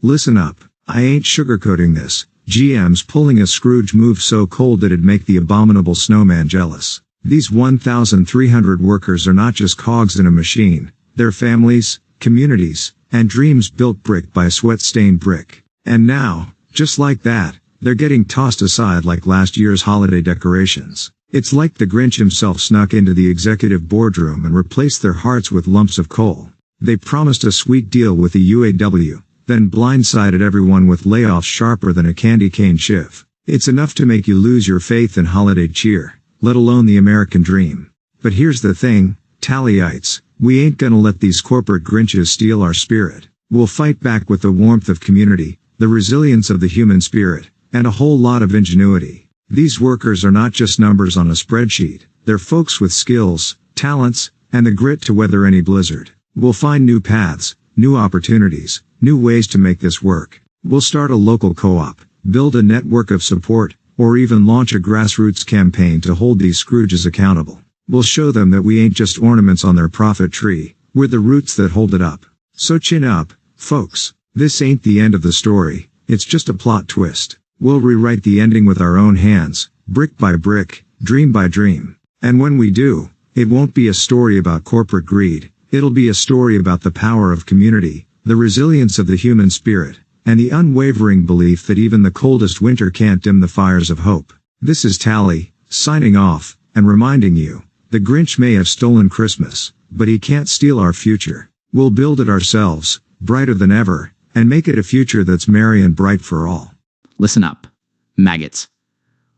Listen up. I ain't sugarcoating this. GM's pulling a Scrooge move so cold it'd make the abominable snowman jealous. These 1,300 workers are not just cogs in a machine. They're families, communities, and dreams built brick by sweat-stained brick. And now, just like that, they're getting tossed aside like last year's holiday decorations. It's like the Grinch himself snuck into the executive boardroom and replaced their hearts with lumps of coal. They promised a sweet deal with the UAW, then blindsided everyone with layoffs sharper than a candy cane shiv. It's enough to make you lose your faith in holiday cheer, let alone the American dream. But here's the thing, Tallyites, we ain't gonna let these corporate Grinches steal our spirit. We'll fight back with the warmth of community, the resilience of the human spirit, and a whole lot of ingenuity. These workers are not just numbers on a spreadsheet, they're folks with skills, talents, and the grit to weather any blizzard. We'll find new paths, new opportunities, new ways to make this work. We'll start a local co-op, build a network of support, or even launch a grassroots campaign to hold these Scrooges accountable. We'll show them that we ain't just ornaments on their profit tree, we're the roots that hold it up. So chin up, folks. This ain't the end of the story, it's just a plot twist. We'll rewrite the ending with our own hands, brick by brick, dream by dream. And when we do, it won't be a story about corporate greed, it'll be a story about the power of community, the resilience of the human spirit, and the unwavering belief that even the coldest winter can't dim the fires of hope. This is Tally, signing off, and reminding you, the Grinch may have stolen Christmas, but he can't steal our future. We'll build it ourselves, brighter than ever, and make it a future that's merry and bright for all. Listen up, maggots.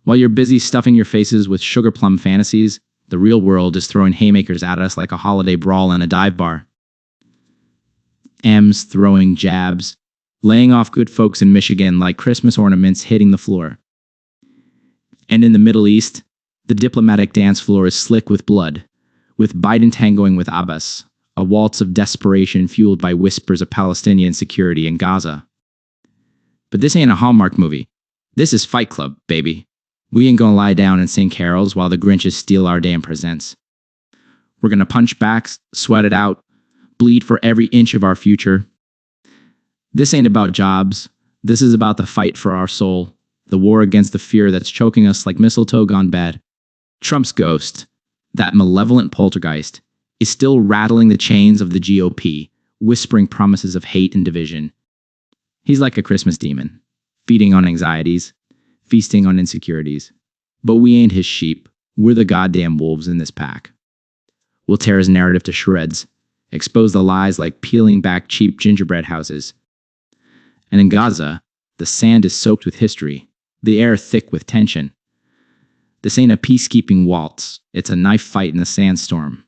While you're busy stuffing your faces with sugar plum fantasies, the real world is throwing haymakers at us like a holiday brawl in a dive bar. M's throwing jabs, laying off good folks in Michigan like Christmas ornaments hitting the floor. And in the Middle East, the diplomatic dance floor is slick with blood, with Biden tangoing with Abbas, a waltz of desperation fueled by whispers of Palestinian security in Gaza. But this ain't a Hallmark movie. This is Fight Club, baby. We ain't gonna lie down and sing carols while the Grinches steal our damn presents. We're gonna punch back, sweat it out, bleed for every inch of our future. This ain't about jobs. This is about the fight for our soul, the war against the fear that's choking us like mistletoe gone bad. Trump's ghost, that malevolent poltergeist, is still rattling the chains of the GOP, whispering promises of hate and division. He's like a Christmas demon, feeding on anxieties, feasting on insecurities. But we ain't his sheep. We're the goddamn wolves in this pack. We'll tear his narrative to shreds, expose the lies like peeling back cheap gingerbread houses. And in Gaza, the sand is soaked with history, the air thick with tension. This ain't a peacekeeping waltz, it's a knife fight in the sandstorm.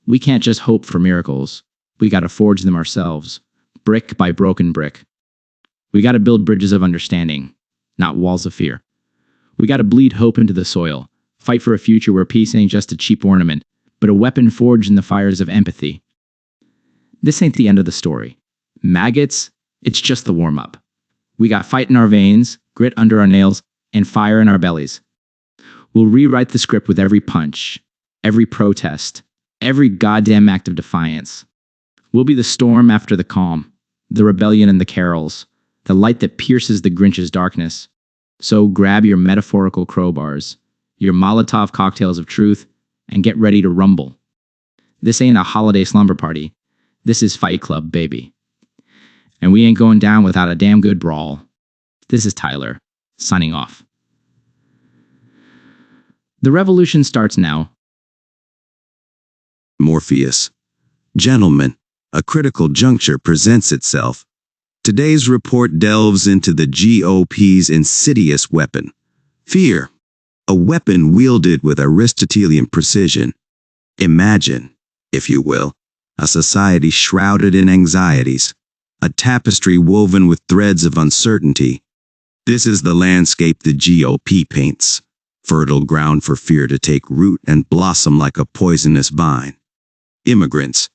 We can't just hope for miracles. We gotta forge them ourselves, brick by broken brick. We gotta build bridges of understanding, not walls of fear. We gotta bleed hope into the soil, fight for a future where peace ain't just a cheap ornament, but a weapon forged in the fires of empathy. This ain't the end of the story. Maggots, it's just the warm-up. We got fight in our veins, grit under our nails, and fire in our bellies. We'll rewrite the script with every punch, every protest, every goddamn act of defiance. We'll be the storm after the calm, the rebellion and the carols, the light that pierces the Grinch's darkness. So grab your metaphorical crowbars, your Molotov cocktails of truth, and get ready to rumble. This ain't a holiday slumber party. This is Fight Club, baby. And we ain't going down without a damn good brawl. This is Tyler, signing off. The revolution starts now. Morpheus. Gentlemen, a critical juncture presents itself. Today's report delves into the GOP's insidious weapon, fear. A weapon wielded with Aristotelian precision. Imagine, if you will, a society shrouded in anxieties, a tapestry woven with threads of uncertainty. This is the landscape the GOP paints, fertile ground for fear to take root and blossom like a poisonous vine. Immigrants,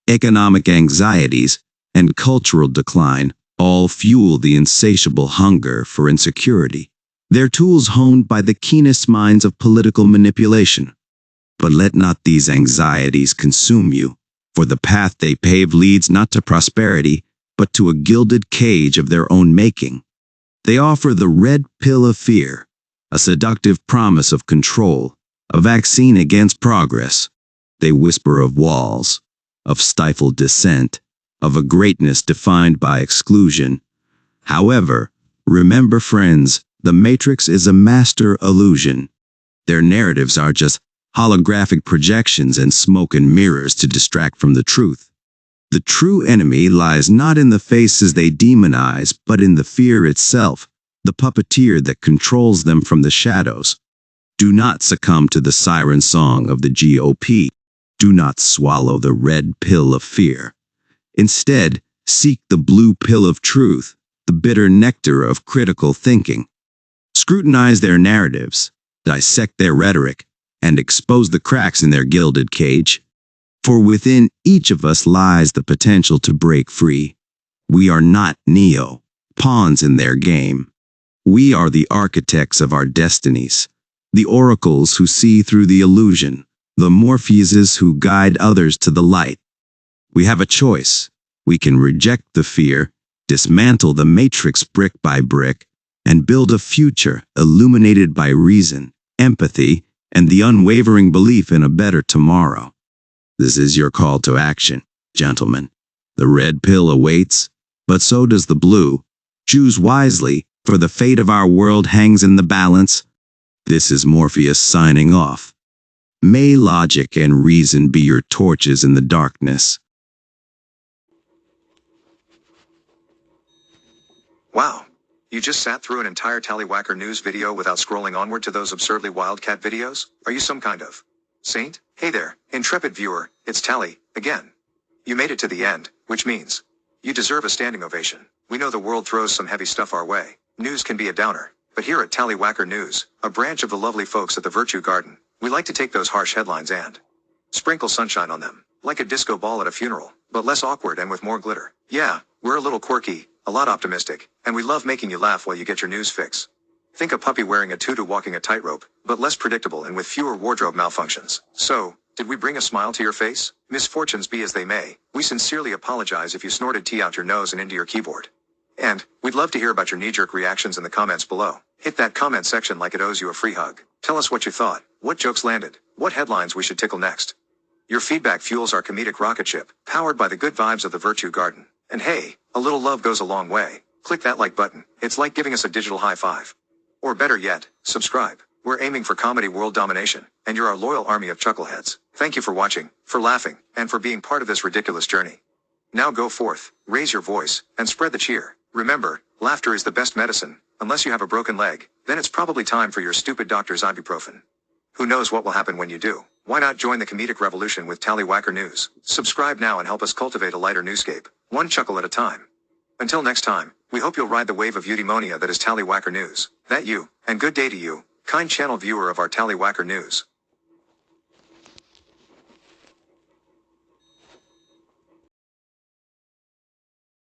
economic anxieties, and cultural decline all fuel the insatiable hunger for insecurity. They're tools honed by the keenest minds of political manipulation. But let not these anxieties consume you. For the path they pave leads not to prosperity, but to a gilded cage of their own making. They offer the red pill of fear, a seductive promise of control, a vaccine against progress. They whisper of walls, of stifled dissent, of a greatness defined by exclusion. However, remember, friends, the Matrix is a master illusion. Their narratives are just holographic projections and smoke and mirrors to distract from the truth. The true enemy lies not in the faces they demonize, but in the fear itself, the puppeteer that controls them from the shadows. Do not succumb to the siren song of the GOP. Do not swallow the red pill of fear. Instead, seek the blue pill of truth, the bitter nectar of critical thinking. Scrutinize their narratives, dissect their rhetoric, and expose the cracks in their gilded cage. For within each of us lies the potential to break free. We are not Neo, pawns in their game. We are the architects of our destinies, the oracles who see through the illusion, the Morpheuses who guide others to the light. We have a choice. We can reject the fear, dismantle the matrix brick by brick, and build a future illuminated by reason, empathy, and the unwavering belief in a better tomorrow. This is your call to action, gentlemen. The red pill awaits, but so does the blue. Choose wisely, for the fate of our world hangs in the balance. This is Morpheus signing off. May logic and reason be your torches in the darkness. Wow. You just sat through an entire Tallywhacker news video without scrolling onward to those absurdly wildcat videos? Are you some kind of saint? Hey there, intrepid viewer, it's Tally, again. You made it to the end, which means you deserve a standing ovation. We know the world throws some heavy stuff our way. News can be a downer, but here at Tallywhacker News, a branch of the lovely folks at the Virtue Garden, we like to take those harsh headlines and sprinkle sunshine on them, like a disco ball at a funeral, but less awkward and with more glitter. Yeah, we're a little quirky, a lot optimistic, and we love making you laugh while you get your news fix. Think a puppy wearing a tutu walking a tightrope, but less predictable and with fewer wardrobe malfunctions. So, did we bring a smile to your face? Misfortunes be as they may, we sincerely apologize if you snorted tea out your nose and into your keyboard. And, we'd love to hear about your knee-jerk reactions in the comments below. Hit that comment section like it owes you a free hug. Tell us what you thought, what jokes landed, what headlines we should tickle next. Your feedback fuels our comedic rocket ship, powered by the good vibes of the Virtue Garden. And hey, a little love goes a long way. Click that like button, it's like giving us a digital high five. Or better yet, subscribe. We're aiming for comedy world domination, and you're our loyal army of chuckleheads. Thank you for watching, for laughing, and for being part of this ridiculous journey. Now go forth, raise your voice, and spread the cheer. Remember, laughter is the best medicine. Unless you have a broken leg, then it's probably time for your stupid doctor's ibuprofen. Who knows what will happen when you do? Why not join the comedic revolution with Tallywhacker News? Subscribe now and help us cultivate a lighter newscape, one chuckle at a time. Until next time, we hope you'll ride the wave of eudaimonia that is Tallywhacker News. That you, and good day to you, kind channel viewer of our Tallywhacker News.